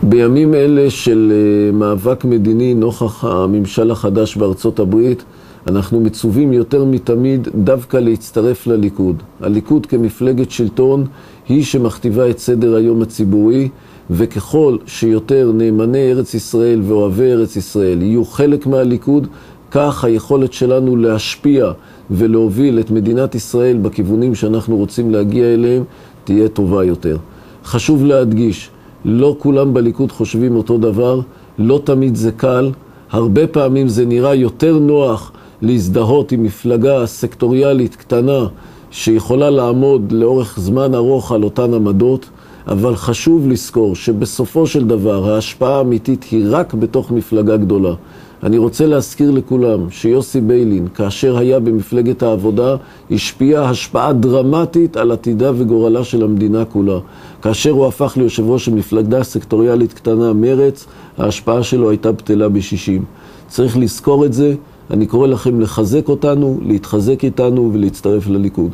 בימים אלה של מאבק מדיני נוכח הממשל החדש בארצות הברית, אנחנו מצווים יותר מתמיד דווקא להצטרף לליכוד. הליכוד כמפלגת שלטון היא שמכתיבה את סדר היום הציבורי, וככל שיותר נאמני ארץ ישראל ואוהבי ארץ ישראל יהיו חלק מהליכוד, כך היכולת שלנו להשפיע ולהוביל את מדינת ישראל בכיוונים שאנחנו רוצים להגיע אליהם תהיה טובה יותר. חשוב להדגיש, לא כולם בליכוד חושבים אותו דבר, לא תמיד זה קל, הרבה פעמים זה נראה יותר נוח להזדהות עם מפלגה סקטוריאלית קטנה שיכולה לעמוד לאורך זמן ארוך על אותן עמדות, אבל חשוב לזכור שבסופו של דבר ההשפעה האמיתית היא רק בתוך מפלגה גדולה. אני רוצה להזכיר לכולם שיוסי ביילין, כאשר היה במפלגת העבודה, השפיע השפעה דרמטית על עתידה וגורלה של המדינה כולה. כאשר הוא הפך ליושב ראש של מפלגה סקטוריאלית קטנה מרץ, ההשפעה שלו הייתה בטלה ב-60. צריך לזכור את זה. אני קורא לכם לחזק אותנו, להתחזק איתנו ולהצטרף לליכוד.